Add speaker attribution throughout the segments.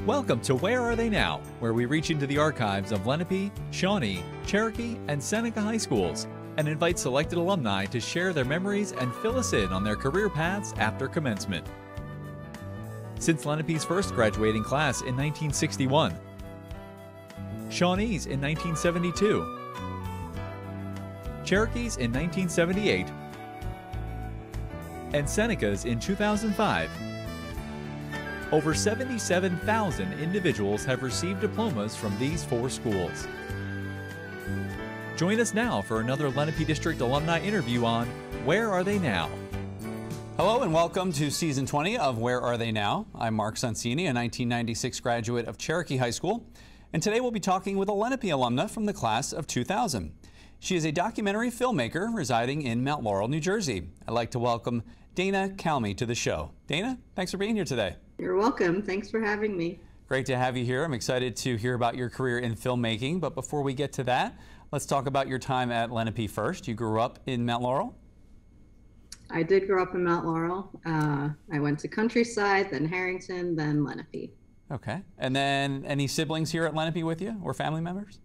Speaker 1: Welcome to Where Are They Now?, where we reach into the archives of Lenape, Shawnee, Cherokee, and Seneca High Schools and invite selected alumni to share their memories and fill us in on their career paths after commencement. Since Lenape's first graduating class in 1961, Shawnee's in 1972, Cherokee's in 1978, and Seneca's in 2005. Over 77,000 individuals have received diplomas from these four schools. Join us now for another Lenape District alumni interview on Where Are They Now?
Speaker 2: Hello and welcome to Season 20 of Where Are They Now? I'm Mark Sonsini, a 1996 graduate of Cherokee High School, and today we'll be talking with a Lenape alumna from the class of 2000. She is a documentary filmmaker residing in Mount Laurel, New Jersey. I'd like to welcome Dana Kalmey to the show. Dana, thanks for being here today.
Speaker 3: You're welcome. Thanks for having me.
Speaker 2: Great to have you here. I'm excited to hear about your career in filmmaking, but before we get to that, let's talk about your time at Lenape first. You grew up in Mount Laurel?
Speaker 3: I did grow up in Mount Laurel. I went to Countryside, then Harrington, then Lenape.
Speaker 2: Okay. And then any siblings here at Lenape with you or family members?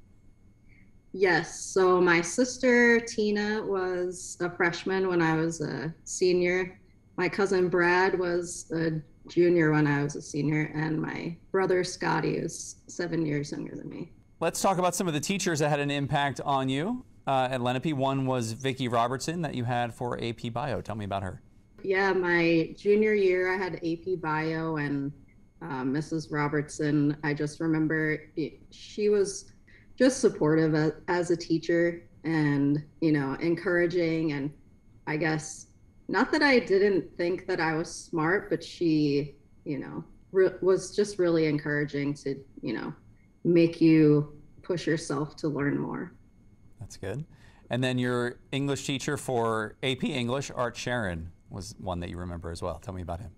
Speaker 3: Yes. So my sister Tina was a freshman when I was a senior. My cousin Brad was a junior when I was a senior, and my brother Scotty is 7 years younger than me.
Speaker 2: Let's talk about some of the teachers that had an impact on you at Lenape. One was Vicki Robertson that you had for AP Bio. Tell me about her.
Speaker 3: Yeah, my junior year I had AP Bio, and Mrs. Robertson, I just remember she was just supportive as a teacher and, you know, encouraging. And I guess not that I didn't think that I was smart, but she, you know, was just really encouraging to, you know, make you push yourself to learn more.
Speaker 2: That's good. And then your English teacher for AP English, Art Sharon, was one that you remember as well. Tell me about him.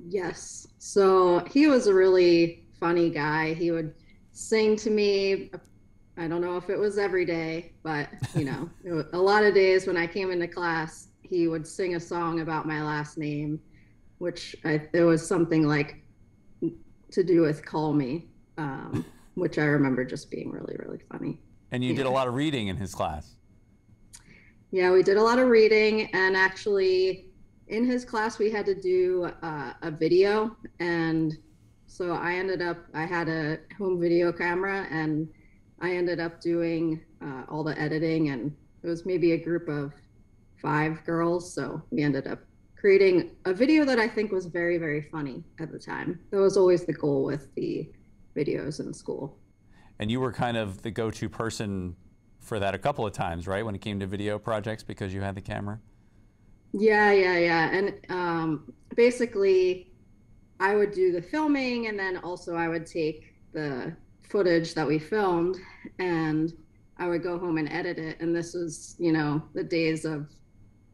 Speaker 3: Yes. So he was a really funny guy. He would sing to me. I don't know if it was every day, but, you know, a lot of days when I came into class, he would sing a song about my last name, which it was something like to do with Kalmey, which I remember just being really, really funny.
Speaker 2: And you did a lot of reading in his class.
Speaker 3: Yeah, we did a lot of reading, and actually in his class we had to do a video, and so I had a home video camera, and I ended up doing all the editing, and it was maybe a group of 5 girls, so we ended up creating a video that I think was very, very funny at the time. That was always the goal with the videos in school.
Speaker 2: And you were kind of the go-to person for that a couple of times, right, when it came to video projects because you had the camera?
Speaker 3: Yeah. And basically, I would do the filming, and then also I would take the footage that we filmed, and I would go home and edit it. And this was, you know, the days of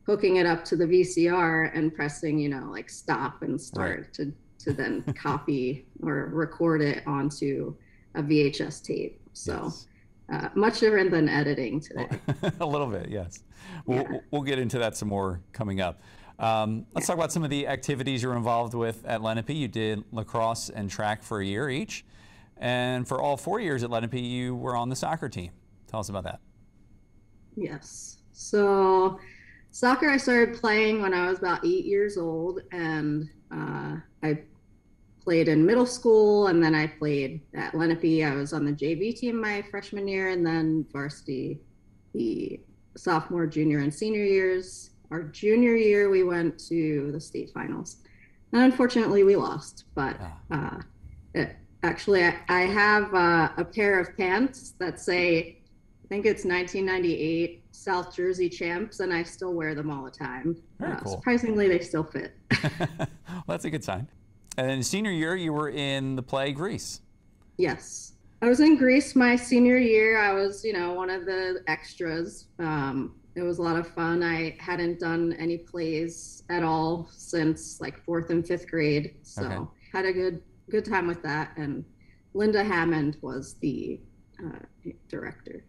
Speaker 3: hooking it up to the VCR and pressing, you know, like stop and start to then copy or record it onto a VHS tape. So yes. Much different than editing today.
Speaker 2: A little bit, yes. We'll get into that some more coming up. Let's talk about some of the activities you're involved with at Lenape. You did lacrosse and track for a year each. And for all 4 years at Lenape, you were on the soccer team. Tell us about that.
Speaker 3: Yes. So soccer I started playing when I was about 8 years old, and I played in middle school, and then I played at Lenape. I was on the JV team my freshman year, and then varsity the sophomore, junior, and senior years. Our junior year, we went to the state finals, and unfortunately we lost, but actually I have a pair of pants that say, I think it's 1998 South Jersey champs, and I still wear them all the time.
Speaker 2: Very cool.
Speaker 3: Surprisingly, they still fit.
Speaker 2: Well, that's a good sign. And then senior year, you were in the play Grease.
Speaker 3: Yes. I was in Grease my senior year. I was, you know, one of the extras. It was a lot of fun. I hadn't done any plays at all since like 4th and 5th grade. So had a good time with that. And Linda Hammond was the director.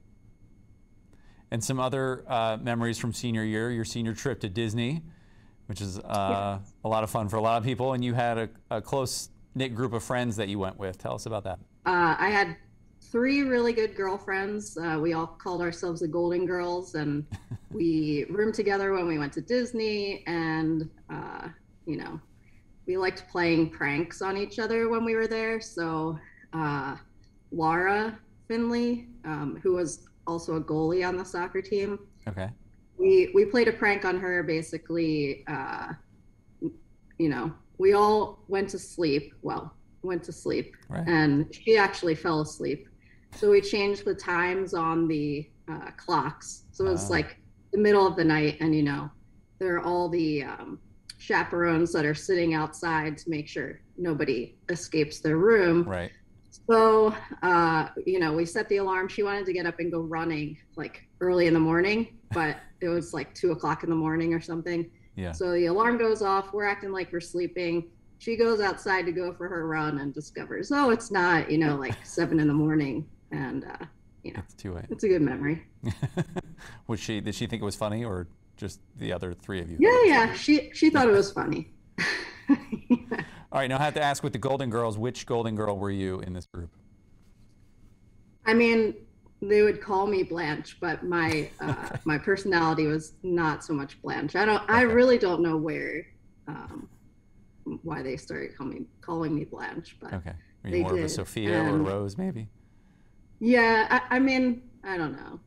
Speaker 2: And some other memories from senior year, your senior trip to Disney, which is a lot of fun for a lot of people. And you had a close knit group of friends that you went with. Tell us about that.
Speaker 3: I had three really good girlfriends. We all called ourselves the Golden Girls, and we roomed together when we went to Disney. And you know, we liked playing pranks on each other when we were there. So Laura Finley, who was also a goalie on the soccer team.
Speaker 2: Okay.
Speaker 3: We played a prank on her. Basically, you know, we all went to sleep. Well, went to sleep,
Speaker 2: right.
Speaker 3: And she actually fell asleep. So we changed the times on the clocks. So it was like the middle of the night, and you know, there are all the chaperones that are sitting outside to make sure nobody escapes their room.
Speaker 2: Right.
Speaker 3: So, you know, we set the alarm. She wanted to get up and go running like early in the morning, but it was like 2 o'clock in the morning or something.
Speaker 2: Yeah.
Speaker 3: So the alarm goes off. We're acting like we're sleeping. She goes outside to go for her run and discovers, oh, it's not, you know, like 7 in the morning. And, you know,
Speaker 2: it's too late.
Speaker 3: It's a good memory.
Speaker 2: Did she think it was funny, or just the other three of you?
Speaker 3: Yeah. She thought it was funny.
Speaker 2: All right, now I have to ask, with the Golden Girls, which Golden Girl were you in this group?
Speaker 3: I mean, they would call me Blanche, but my my personality was not so much Blanche. I really don't know why they started calling me Blanche, but
Speaker 2: okay. Are you more of a Sophia or a Rose, maybe?
Speaker 3: Yeah, I mean, I don't know.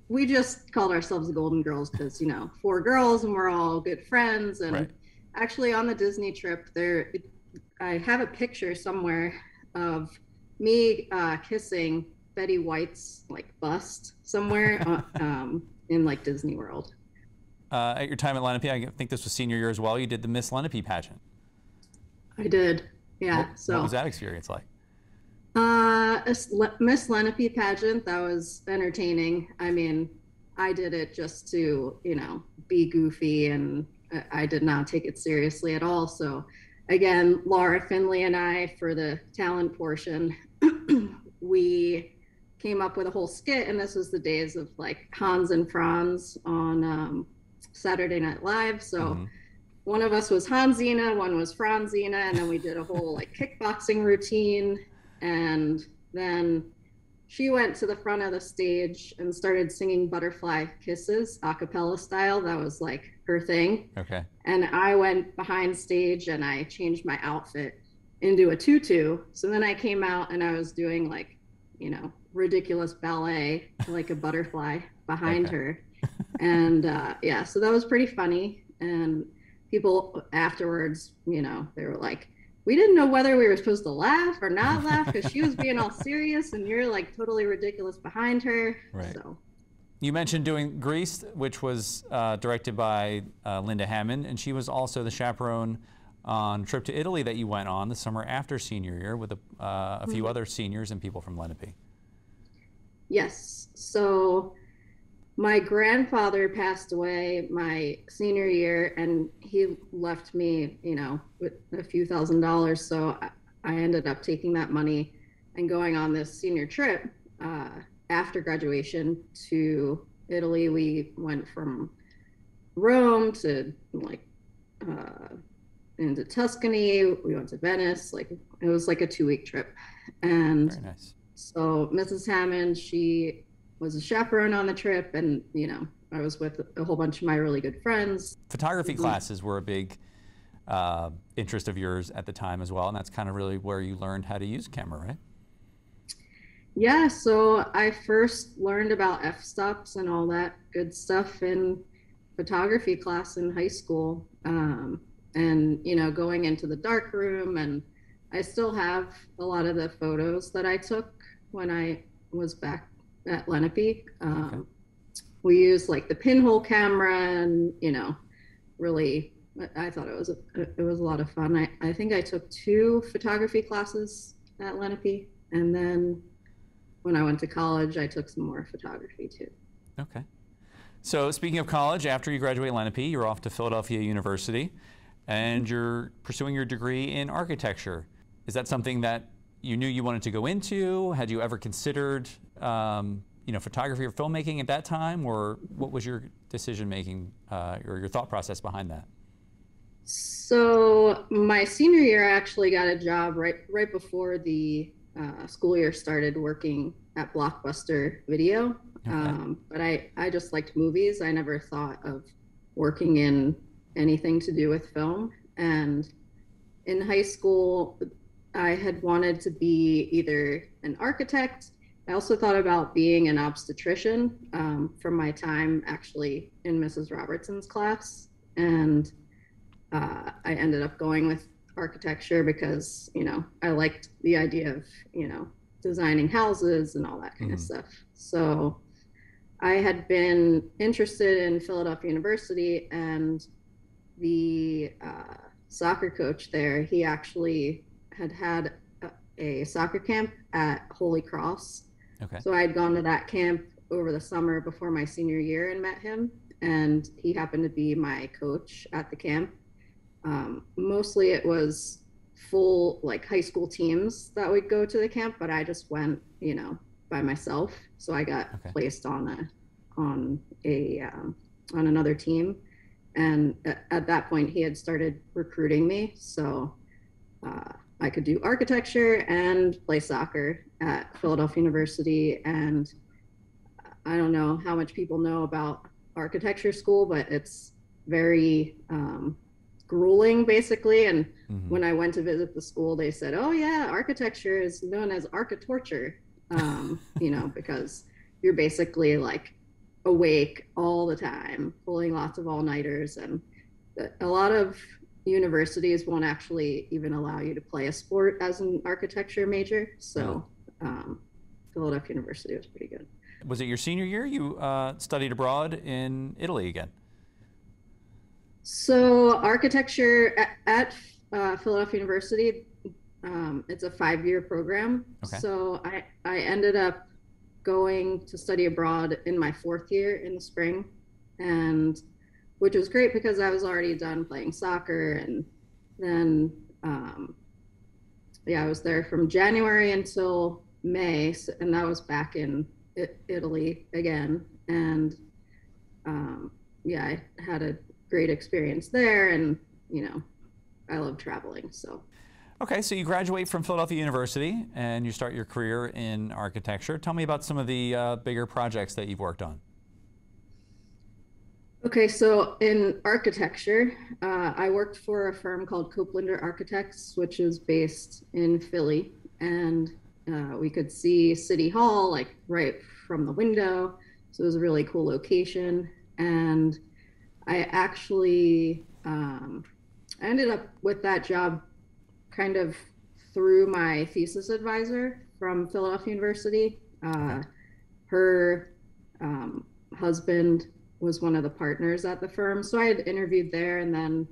Speaker 3: We just called ourselves the Golden Girls because, you know, 4 girls and we're all good friends. And
Speaker 2: right.
Speaker 3: Actually, on the Disney trip, I have a picture somewhere of me kissing Betty White's like bust somewhere in like Disney World.
Speaker 2: At your time at Lenape, I think this was senior year as well, you did the Miss Lenape pageant.
Speaker 3: I did, yeah.
Speaker 2: What was that experience like?
Speaker 3: Miss Lenape pageant, that was entertaining. I mean, I did it just to, you know, be goofy, and I did not take it seriously at all. So again, Laura Finley and I, for the talent portion, we came up with a whole skit, and this was the days of like Hans and Franz on Saturday Night Live. So one of us was Hansina, one was Franzina, and then we did a whole like kickboxing routine. And then she went to the front of the stage and started singing Butterfly Kisses a cappella style. That was like her thing.
Speaker 2: Okay.
Speaker 3: And I went behind stage and I changed my outfit into a tutu. So then I came out and I was doing like, you know, ridiculous ballet, like a butterfly behind her. And yeah, so that was pretty funny. And people afterwards, you know, they were like, we didn't know whether we were supposed to laugh or not laugh because she was being all serious and you're like totally ridiculous behind her.
Speaker 2: Right.
Speaker 3: So.
Speaker 2: You mentioned doing Grease, which was directed by Linda Hammond, and she was also the chaperone on a trip to Italy that you went on the summer after senior year with a few other seniors and people from Lenape.
Speaker 3: Yes. So my grandfather passed away my senior year, and he left me, you know, with a few $1,000s. So I ended up taking that money and going on this senior trip after graduation to Italy. We went from Rome to like into Tuscany. We went to Venice. Like it was like a 2-week trip. And
Speaker 2: very nice.
Speaker 3: So Mrs. Hammond, she was a chaperone on the trip, and you know, I was with a whole bunch of my really good friends.
Speaker 2: Photography classes were a big interest of yours at the time as well, and that's kind of really where you learned how to use a camera, right?
Speaker 3: Yeah, so I first learned about f-stops and all that good stuff in photography class in high school, and you know, going into the dark room, and I still have a lot of the photos that I took when I was back at Lenape. We used like the pinhole camera, and you know, really, I thought it was a lot of fun. I think I took 2 photography classes at Lenape, and then when I went to college, I took some more photography too.
Speaker 2: Okay. So speaking of college, after you graduate Lenape, you're off to Philadelphia University, and you're pursuing your degree in architecture. Is that something that you knew you wanted to go into? Had you ever considered, you know, photography or filmmaking at that time, or what was your decision making or your thought process behind that?
Speaker 3: So my senior year, I actually got a job right before the school year started, working at Blockbuster Video.
Speaker 2: Okay.
Speaker 3: But I just liked movies. I never thought of working in anything to do with film. And in high school, I had wanted to be either an architect. I also thought about being an obstetrician from my time actually in Mrs. Robertson's class. And I ended up going with architecture because, I liked the idea of, designing houses and all that kind of stuff. So I had been interested in Philadelphia University, and the soccer coach there, he actually had a soccer camp at Holy Cross.
Speaker 2: Okay.
Speaker 3: So I had gone to that camp over the summer before my senior year and met him, and he happened to be my coach at the camp. Mostly it was full like high school teams that would go to the camp, but I just went, by myself. So I got placed on another team, and at that point he had started recruiting me, so I could do architecture and play soccer at Philadelphia University. And I don't know how much people know about architecture school, but it's very grueling basically. And when I went to visit the school, they said, oh yeah, architecture is known as architorture, because you're basically like awake all the time, pulling lots of all-nighters. And a lot of universities won't actually even allow you to play a sport as an architecture major. So Philadelphia University was pretty good.
Speaker 2: Was it your senior year you studied abroad in Italy again?
Speaker 3: So architecture at Philadelphia University, it's a 5-year program.
Speaker 2: Okay.
Speaker 3: So I ended up going to study abroad in my 4th year in the spring, and which was great because I was already done playing soccer. And then I was there from January until May, and that was back in Italy again. And I had a great experience there, and I love traveling. So
Speaker 2: okay, so you graduate from Philadelphia University and you start your career in architecture. Tell me about some of the bigger projects that you've worked on.
Speaker 3: Okay, so in architecture, I worked for a firm called Coplander Architects, which is based in Philly, and we could see City Hall like right from the window. So it was a really cool location. And I actually I ended up with that job kind of through my thesis advisor from Philadelphia University. Her husband was one of the partners at the firm. So I had interviewed there, and then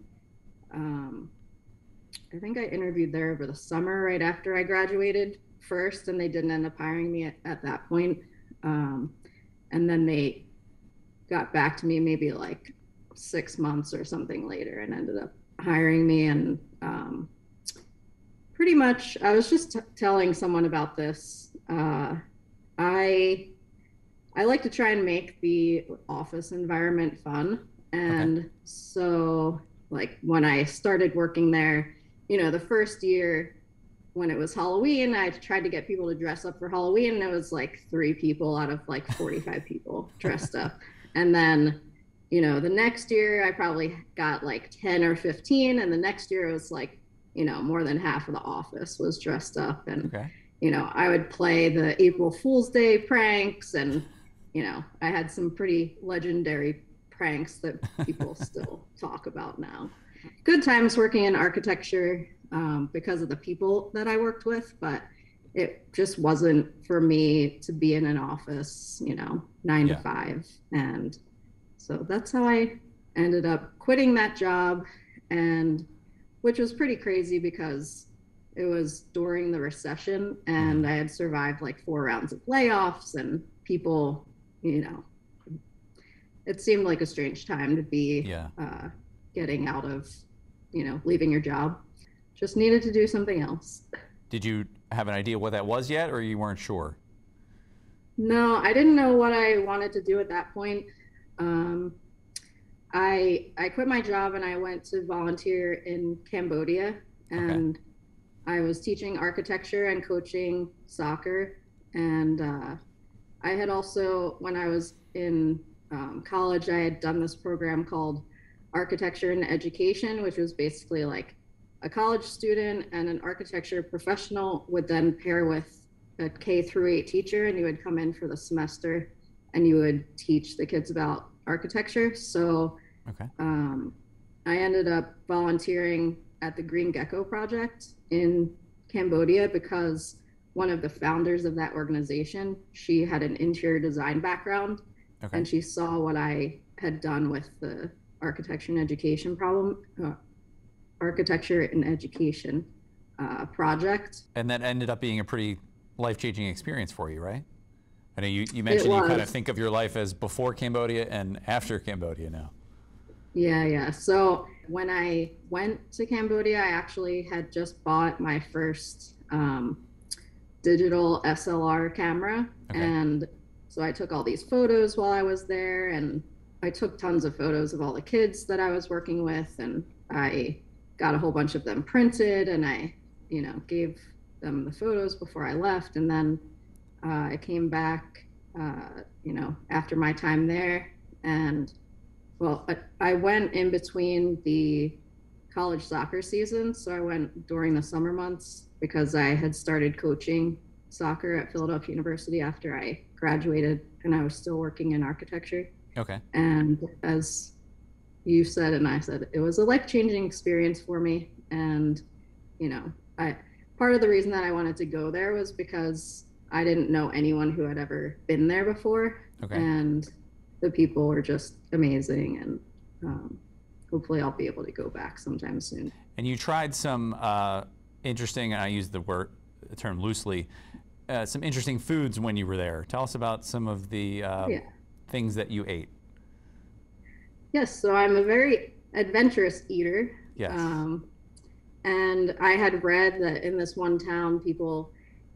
Speaker 3: I think I interviewed there over the summer right after I graduated first, and they didn't end up hiring me at that point. And then they got back to me maybe like 6 months or something later and ended up hiring me. And pretty much I was just telling someone about this. I like to try and make the office environment fun. And so like when I started working there, the first year when it was Halloween, I tried to get people to dress up for Halloween, and it was like 3 people out of like 45 people dressed up. And then, the next year I probably got like 10 or 15. And the next year it was like, more than half of the office was dressed up. And, I would play the April Fool's Day pranks, and, I had some pretty legendary pranks that people still talk about now. Good times working in architecture because of the people that I worked with, but it just wasn't for me to be in an office, 9 to 5. And so that's how I ended up quitting that job, and which was pretty crazy because it was during the recession, and I had survived like 4 rounds of layoffs, and people, it seemed like a strange time to be getting out of, leaving your job. Just needed to do something else.
Speaker 2: Did you have an idea what that was yet, or you weren't sure?
Speaker 3: No, I didn't know what I wanted to do at that point. I quit my job and I went to volunteer in Cambodia,
Speaker 2: Okay.
Speaker 3: and I was teaching architecture and coaching soccer. And I had also, when I was in college, I had done this program called Architecture and Education, which was basically like a college student and an architecture professional would then pair with a K through 8 teacher, and you would come in for the semester and you would teach the kids about architecture. So
Speaker 2: Okay.
Speaker 3: I ended up volunteering at the Green Gecko Project in Cambodia because one of the founders of that organization, she had an interior design background,
Speaker 2: Okay.
Speaker 3: and she saw what I had done with the architecture and education architecture and education project.
Speaker 2: And that ended up being a pretty life-changing experience for you, right? I know you
Speaker 3: It
Speaker 2: mentioned you kind of
Speaker 3: was.
Speaker 2: think of your life as before Cambodia and after Cambodia now.
Speaker 3: Yeah, yeah. So when I went to Cambodia, I actually had just bought my first digital SLR camera.
Speaker 2: Okay.
Speaker 3: And so I took all these photos while I was there, and I took tons of photos of all the kids that I was working with, and I got a whole bunch of them printed, and I, gave them the photos before I left. And then I came back, after my time there. And well, I went in between the college soccer season. So I went during the summer months because I had started coaching soccer at Philadelphia University after I graduated, and I was still working in architecture.
Speaker 2: Okay.
Speaker 3: And as you said, and I said, it was a life-changing experience for me. And, I part of the reason that I wanted to go there was because I didn't know anyone who had ever been there before.
Speaker 2: Okay.
Speaker 3: And the people were just amazing. And hopefully I'll be able to go back sometime soon.
Speaker 2: And you tried some interesting, and I use the term loosely, some interesting foods when you were there. Tell us about some of the
Speaker 3: Yeah.
Speaker 2: things that you ate.
Speaker 3: Yes. So I'm a very adventurous eater.
Speaker 2: Yes.
Speaker 3: And I had read that in this one town, people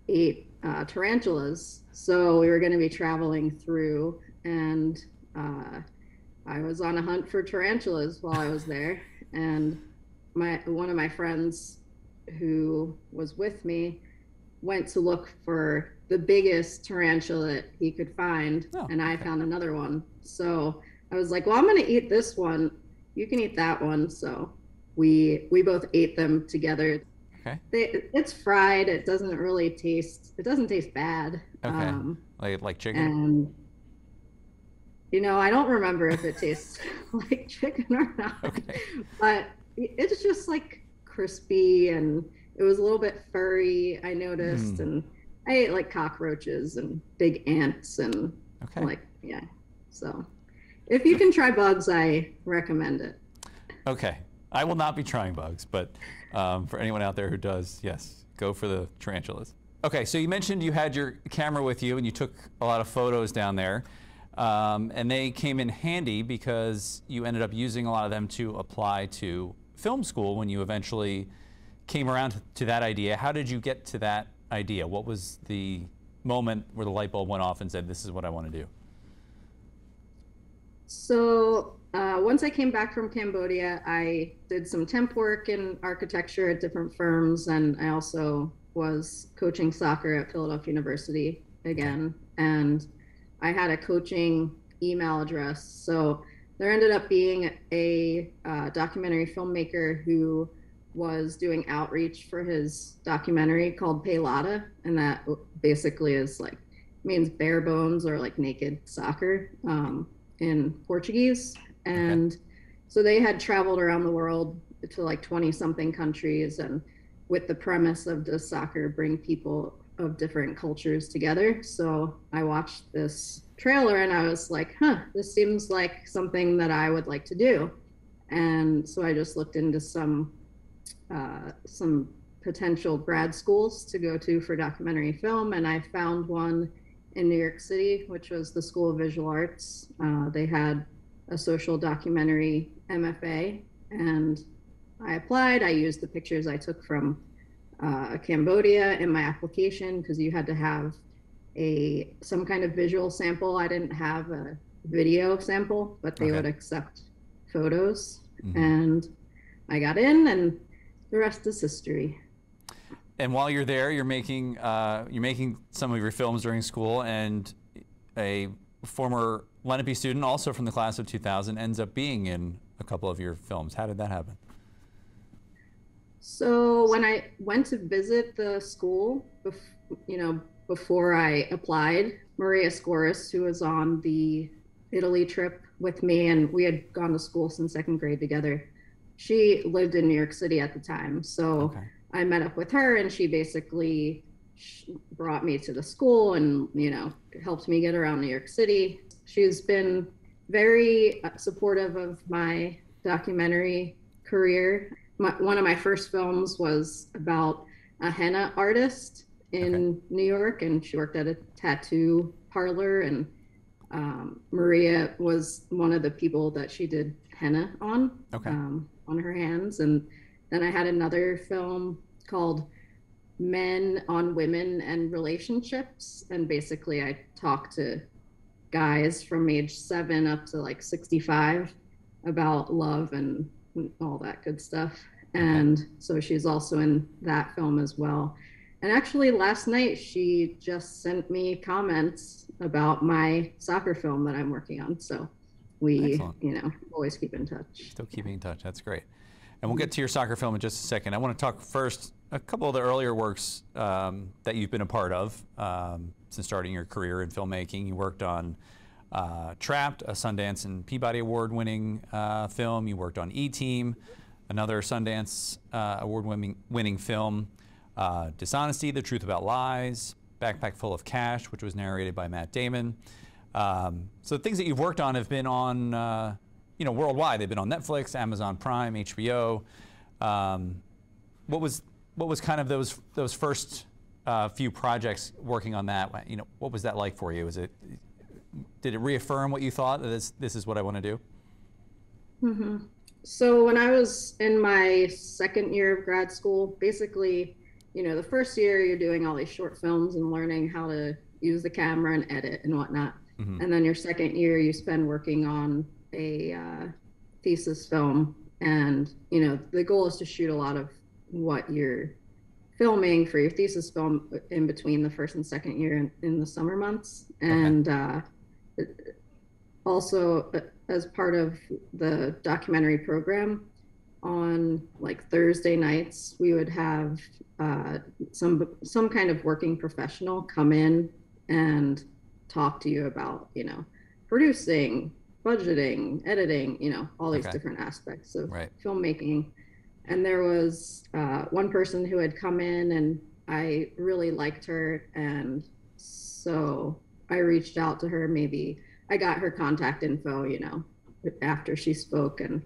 Speaker 3: ate tarantulas. So we were going to be traveling through, and I was on a hunt for tarantulas while I was there. And one of my friends who was with me went to look for the biggest tarantula he could find,
Speaker 2: Oh,
Speaker 3: and I
Speaker 2: okay.
Speaker 3: found another one. So I was like, well, I'm going to eat this one. You can eat that one. So we both ate them together.
Speaker 2: Okay.
Speaker 3: It's fried. It doesn't taste bad.
Speaker 2: Okay. Like chicken?
Speaker 3: And I don't remember if it tastes like chicken or not.
Speaker 2: Okay.
Speaker 3: But it's just like crispy, and it was a little bit furry, I noticed. And I ate like cockroaches and big ants and
Speaker 2: Okay.
Speaker 3: yeah. So if you can try bugs, I recommend it.
Speaker 2: Okay. I will not be trying bugs, but for anyone out there who does, yes, go for the tarantulas. Okay, so you mentioned you had your camera with you and you took a lot of photos down there. And they came in handy because you ended up using a lot of them to apply to film school when you eventually came around to that idea. How did you get to that idea? What was the moment where the light bulb went off and said, this is what I want to do?
Speaker 3: So once I came back from Cambodia, I did some temp work in architecture at different firms, and I also was coaching soccer at Philadelphia University again. And I had a coaching email address. So there ended up being a documentary filmmaker who was doing outreach for his documentary called Pelada, and that basically is like means bare bones or like naked soccer in Portuguese. And so they had traveled around the world to like 20 something countries, and with the premise of does soccer bring people of different cultures together. So I watched this trailer and I was like, this seems like something that I would like to do. And so I just looked into some potential grad schools to go to for documentary film, and I found one in New York City, which was the School of Visual Arts. They had a social documentary MFA, and I applied. I used the pictures I took from Cambodia in my application because you had to have some kind of visual sample. I didn't have a video sample, but they would accept photos, and I got in, and the rest is history.
Speaker 2: And while you're there, you're making some of your films during school, and a former Lenape student, also from the class of 2000, ends up being in a couple of your films. How did that happen?
Speaker 3: So when I went to visit the school, before I applied, Maria Scoris, who was on the Italy trip with me, and we had gone to school since second grade together, she lived in New York City at the time. So I met up with her, and she basically brought me to the school and, helped me get around New York City. She's been very supportive of my documentary career. One of my first films was about a henna artist in New York, and she worked at a tattoo parlor, and Maria was one of the people that she did henna on her hands. And then I had another film called Men on Women and Relationships, and basically I talked to guys from age 7 up to like 65 about love and all that good stuff. And so she's also in that film as well. And actually last night she just sent me comments about my soccer film that I'm working on. So we, always keep in touch.
Speaker 2: Still keeping in touch. That's great. And we'll get to your soccer film in just a second. I want to talk first a couple of the earlier works that you've been a part of since starting your career in filmmaking. You worked on Trapped, a Sundance and Peabody Award-winning film. You worked on E-Team, another Sundance award-winning film. Dishonesty, The Truth About Lies, Backpack Full of Cash, which was narrated by Matt Damon. So the things that you've worked on have been on, worldwide. They've been on Netflix, Amazon Prime, HBO. What was kind of those first few projects working on that? What was that like for you? Did it reaffirm what you thought, that this is what I want to do?
Speaker 3: So when I was in my second year of grad school, basically, the first year you're doing all these short films and learning how to use the camera and edit and whatnot. And then your second year you spend working on a thesis film. And, the goal is to shoot a lot of what you're filming for your thesis film in between the first and second year in the summer months. And also as part of the documentary program, on like Thursday nights, we would have some kind of working professional come in and talk to you about, producing, budgeting, editing, all these different aspects of filmmaking. And there was one person who had come in, and I really liked her. And so I reached out to her. Maybe I got her contact info, after she spoke, and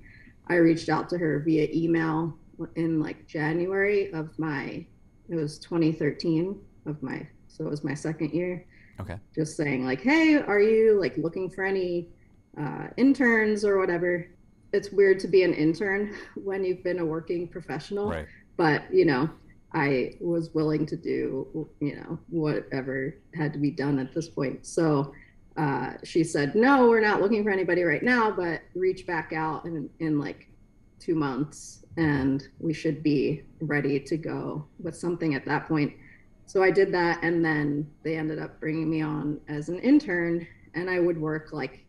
Speaker 3: I reached out to her via email in like January of it was 2013 so it was my second year. Just saying like, hey, are you like looking for any interns or whatever? It's weird to be an intern when you've been a working professional, but I was willing to do, whatever had to be done at this point. So she said, no, we're not looking for anybody right now, but reach back out in like 2 months and we should be ready to go with something at that point. So I did that, and then they ended up bringing me on as an intern, and I would work like,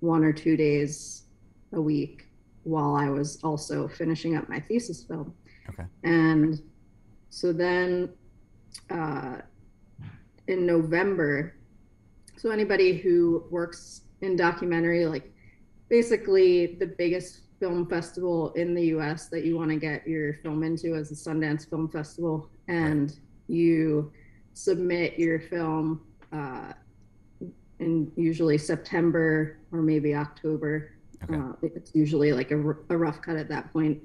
Speaker 3: 1 or 2 days a week while I was also finishing up my thesis film. And so then in November, so anybody who works in documentary, like basically the biggest film festival in the US that you want to get your film into is the Sundance Film Festival, and you submit your film in usually September or maybe October. It's usually like a rough cut at that point.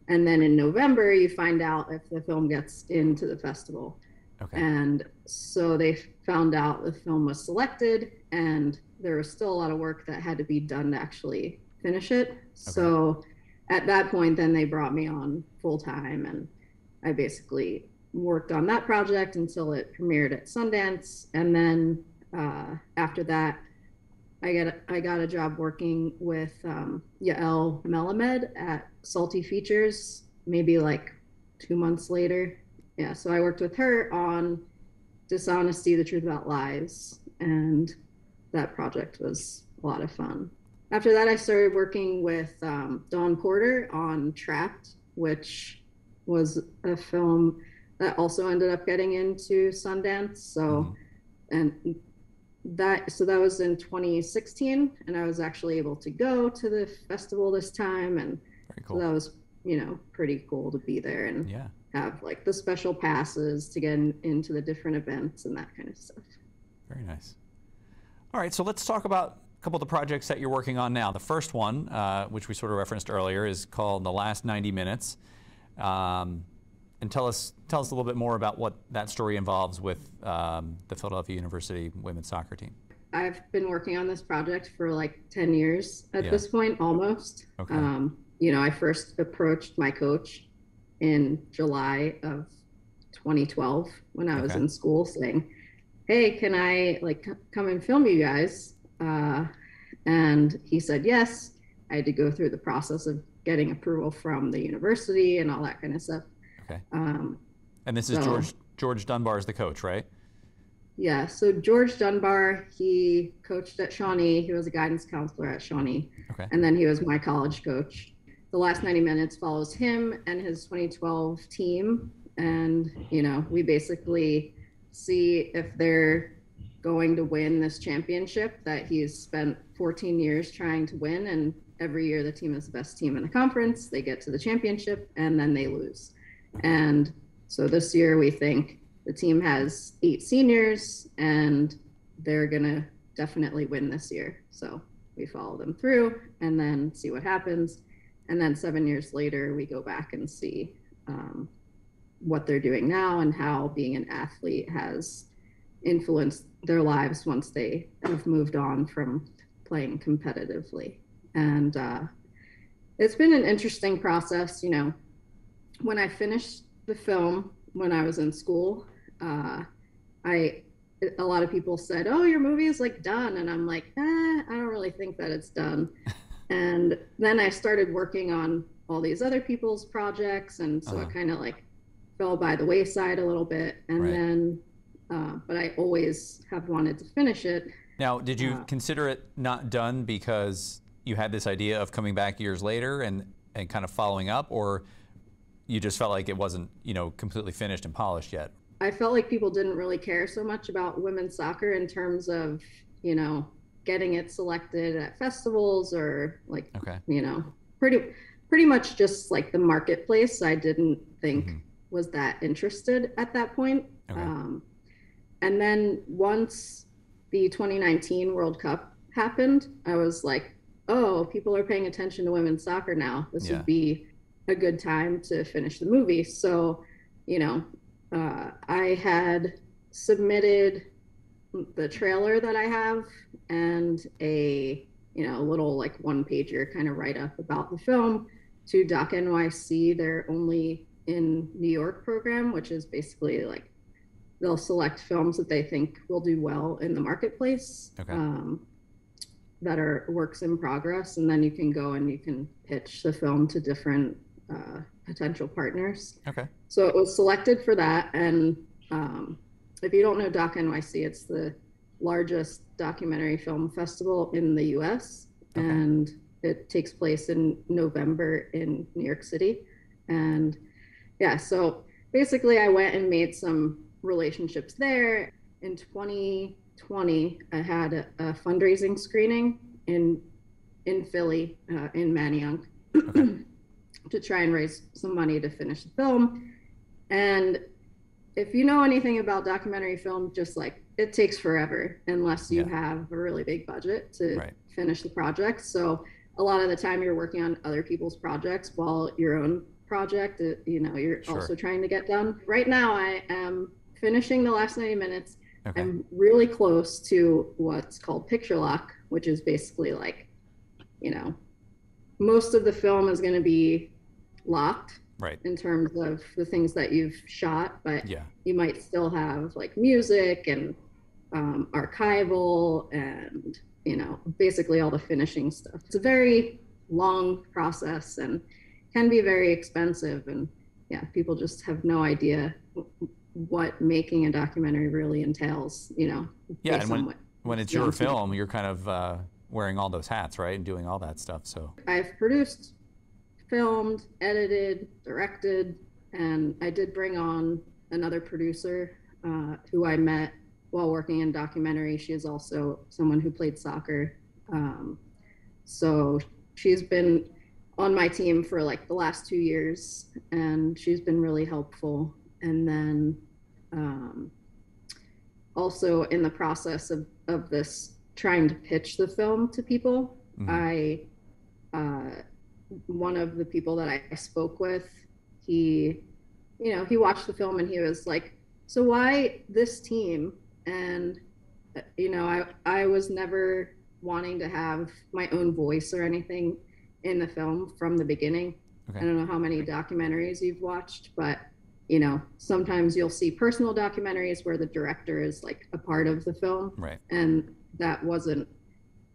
Speaker 3: And then in November, you find out if the film gets into the festival. And so they found out the film was selected, and there was still a lot of work that had to be done to actually finish it. So at that point, then they brought me on full time, and I basically worked on that project until it premiered at Sundance. And then after that, I got a job working with Yael Melamed at Salty Features, maybe like 2 months later. Yeah, so I worked with her on Dishonesty, the Truth About Lies, and that project was a lot of fun. After that, I started working with Dawn Porter on Trapped, which was a film that also ended up getting into Sundance. So, and that was in 2016, and I was actually able to go to the festival this time, and
Speaker 2: Very cool.
Speaker 3: so that was pretty cool to be there and
Speaker 2: Yeah.
Speaker 3: have like the special passes to get into the different events and that kind of stuff.
Speaker 2: Very nice. All right, so let's talk about a couple of the projects that you're working on now. The first one, which we sort of referenced earlier, is called The Last 90 Minutes. And tell us a little bit more about what that story involves with the Philadelphia University women's soccer team.
Speaker 3: I've been working on this project for like 10 years at this point, almost.
Speaker 2: Okay.
Speaker 3: I first approached my coach in July of 2012 when I was in school, saying, hey, can I like come and film you guys? And he said yes. I had to go through the process of getting approval from the university and all that kind of stuff.
Speaker 2: Okay. And this is George Dunbar is the coach, right?
Speaker 3: Yeah. So George Dunbar, he coached at Shawnee. He was a guidance counselor at Shawnee.
Speaker 2: Okay.
Speaker 3: And then he was my college coach. The Last 90 Minutes follows him and his 2012 team. And, we basically see if they're going to win this championship that he's spent 14 years trying to win. And every year the team is the best team in the conference. They get to the championship and then they lose. And so this year we think the team has 8 seniors and they're going to definitely win this year. So we follow them through and then see what happens. And then 7 years later, we go back and see what they're doing now and how being an athlete has influenced their lives once they have moved on from playing competitively. And it's been an interesting process. When I finished the film when I was in school, a lot of people said, oh, your movie is like done. And I'm like, I don't really think that it's done. And then I started working on all these other people's projects. And so it kind of like fell by the wayside a little bit. And then, but I always have wanted to finish it.
Speaker 2: Now, did you consider it not done because you had this idea of coming back years later and kind of following up, or you just felt like it wasn't, completely finished and polished yet?
Speaker 3: I felt like people didn't really care so much about women's soccer in terms of, getting it selected at festivals or like, pretty much just like the marketplace. I didn't think was that interested at that point.
Speaker 2: Okay.
Speaker 3: And then once the 2019 World Cup happened, I was like, oh, people are paying attention to women's soccer now. This would be a good time to finish the movie. So, I had submitted the trailer that I have and a little like one-pager kind of write-up about the film to Doc NYC, their Only in New York program, which is basically like they'll select films that they think will do well in the marketplace, that are works in progress, and then you can go and you can pitch the film to different potential partners. Okay. So it was selected for that, and if you don't know Doc NYC, it's the largest documentary film festival in the U.S. And it takes place in November in New York City. And so basically I went and made some relationships there. In 2020, I had a fundraising screening in Philly, in Manayunk, to try and raise some money to finish the film. And if you know anything about documentary film, just like it takes forever unless you have a really big budget to finish the project. So a lot of the time you're working on other people's projects while your own project, you're also trying to get done. Right now I am finishing The Last 90 Minutes. I'm really close to what's called picture lock, which is basically like, most of the film is going to be locked in terms of the things that you've shot, but you might still have like music and archival and basically all the finishing stuff. It's a very long process and can be very expensive. And yeah, people just have no idea what making a documentary really entails,
Speaker 2: Yeah, and when it's your film, you're kind of wearing all those hats, right? And doing all that stuff, so.
Speaker 3: I've produced, filmed, edited, directed, and I did bring on another producer who I met while working in documentary. She is also someone who played soccer. So she's been on my team for like the last 2 years, and she's been really helpful. And then also in the process of this, trying to pitch the film to people, one of the people that I spoke with, he watched the film and he was like, so why this team? And, I was never wanting to have my own voice or anything in the film from the beginning. Okay. I don't know how many documentaries you've watched, but, sometimes you'll see personal documentaries where the director is like a part of the film.
Speaker 2: Right.
Speaker 3: And that wasn't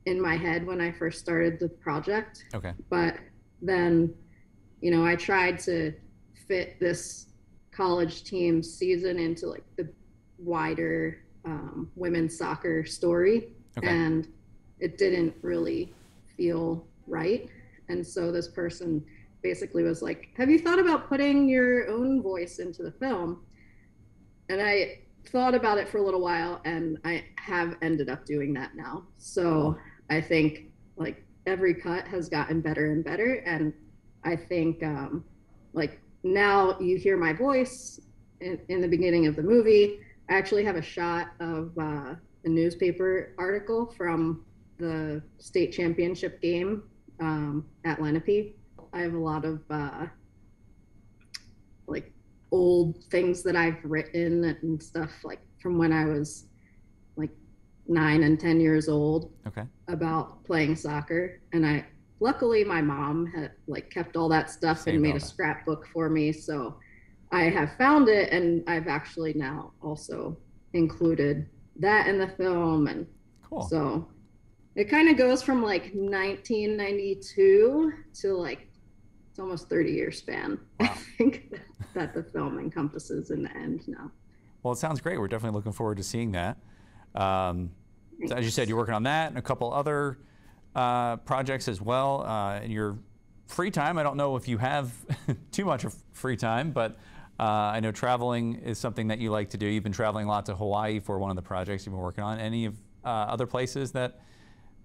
Speaker 3: in my head when I first started the project.
Speaker 2: Okay.
Speaker 3: But then, I tried to fit this college team season into like the wider women's soccer story. Okay. And it didn't really feel right. And so this person basically was like, have you thought about putting your own voice into the film? And I thought about it for a little while, and I have ended up doing that now. So I think like every cut has gotten better and better. And I think like now you hear my voice in the beginning of the movie. I actually have a shot of a newspaper article from the state championship game at Lenape. I have a lot of like old things that I've written and stuff like from when I was like 9 and 10 years old.
Speaker 2: Okay.
Speaker 3: About playing soccer. And luckily my mom had like kept all that stuff and made a scrapbook for me. So I have found it, and I've actually now also included that in the film. And
Speaker 2: cool.
Speaker 3: So it kind of goes from like 1992 to like it's almost 30-year span. Wow. I think that the film encompasses in the end now.
Speaker 2: Well, it sounds great. We're definitely looking forward to seeing that. So as you said, you're working on that and a couple other projects as well. In your free time, I don't know if you have too much of free time, but I know traveling is something that you like to do. You've been traveling a lot to Hawaii for one of the projects you've been working on. Any of other places that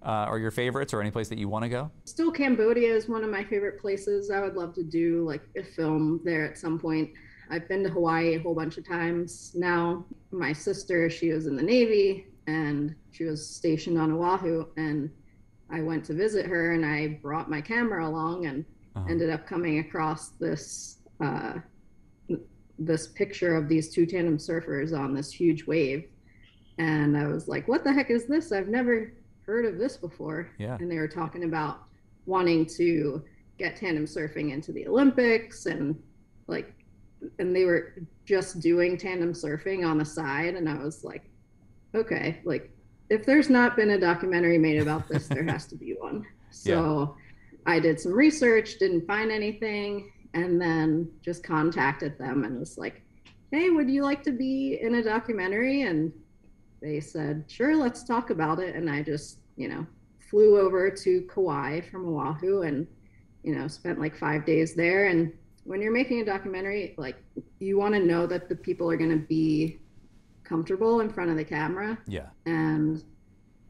Speaker 2: are your favorites, or any place that you want to go?
Speaker 3: Still, Cambodia is one of my favorite places. I would love to do like a film there at some point. I've been to Hawaii a whole bunch of times now. My sister, she was in the Navy and she was stationed on Oahu, and I went to visit her and I brought my camera along and ended up coming across this this picture of these two tandem surfers on this huge wave. And I was like, what the heck is this? I've never heard of this before.
Speaker 2: Yeah.
Speaker 3: And they were talking about wanting to get tandem surfing into the Olympics, and they were just doing tandem surfing on the side. And I was like, okay, like if there's not been a documentary made about this, there has to be one. So yeah. I did some research, didn't find anything, and then just contacted them and was like, hey, would you like to be in a documentary? And they said, sure, let's talk about it. And I just, flew over to Kauai from Oahu and, spent like 5 days there. And when you're making a documentary, like you want to know that the people are going to be comfortable in front of the camera.
Speaker 2: Yeah.
Speaker 3: And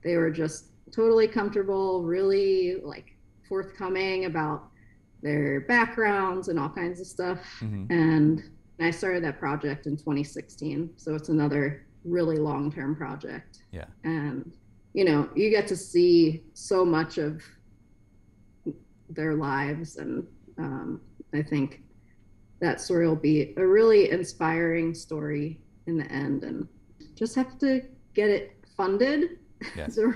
Speaker 3: they were just totally comfortable, really like forthcoming about their backgrounds and all kinds of stuff. Mm-hmm. And I started that project in 2016. So it's another really long-term project.
Speaker 2: Yeah.
Speaker 3: And, you get to see so much of their lives. And I think that story will be a really inspiring story in the end, and just have to get it funded.
Speaker 2: Yes.
Speaker 3: the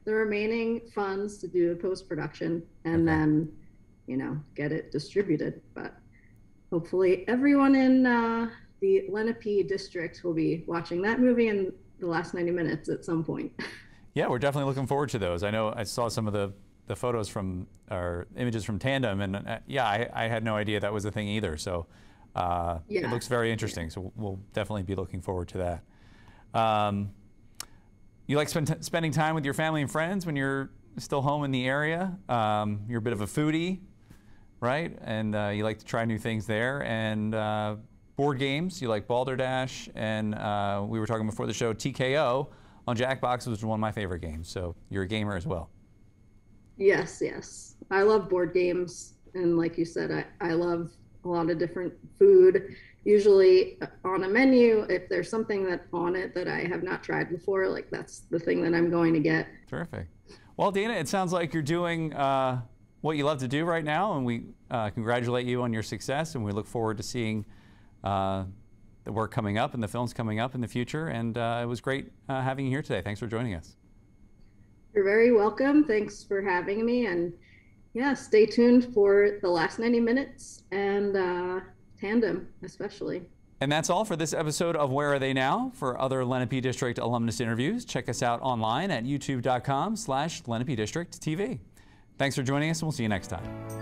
Speaker 3: remaining funds to do the post-production, and then, get it distributed. But hopefully everyone in the Lenape District will be watching that movie in the last 90 minutes at some point.
Speaker 2: Yeah, we're definitely looking forward to those. I know I saw some of the photos from, or images from Tandem, and yeah, I had no idea that was a thing either. So it looks very interesting. So we'll definitely be looking forward to that. You like spending time with your family and friends when you're still home in the area. You're a bit of a foodie, right? And you like to try new things there. And board games, you like Balderdash, and we were talking before the show, TKO on Jackbox was one of my favorite games. So you're a gamer as well.
Speaker 3: Yes, yes. I love board games. And like you said, I love a lot of different food. Usually on a menu, if there's something that on it that I have not tried before, like that's the thing that I'm going to get.
Speaker 2: Terrific. Well, Dana, it sounds like you're doing what you love to do right now, and we congratulate you on your success, and we look forward to seeing the work coming up and the films coming up in the future. And it was great having you here today. Thanks for joining us.
Speaker 3: You're very welcome. Thanks for having me. And yeah, stay tuned for the last 90 minutes and Tandem especially.
Speaker 2: And that's all for this episode of Where Are They Now? For other Lenape District alumnus interviews, check us out online at youtube.com/Lenape District TV. Thanks for joining us, and we'll see you next time.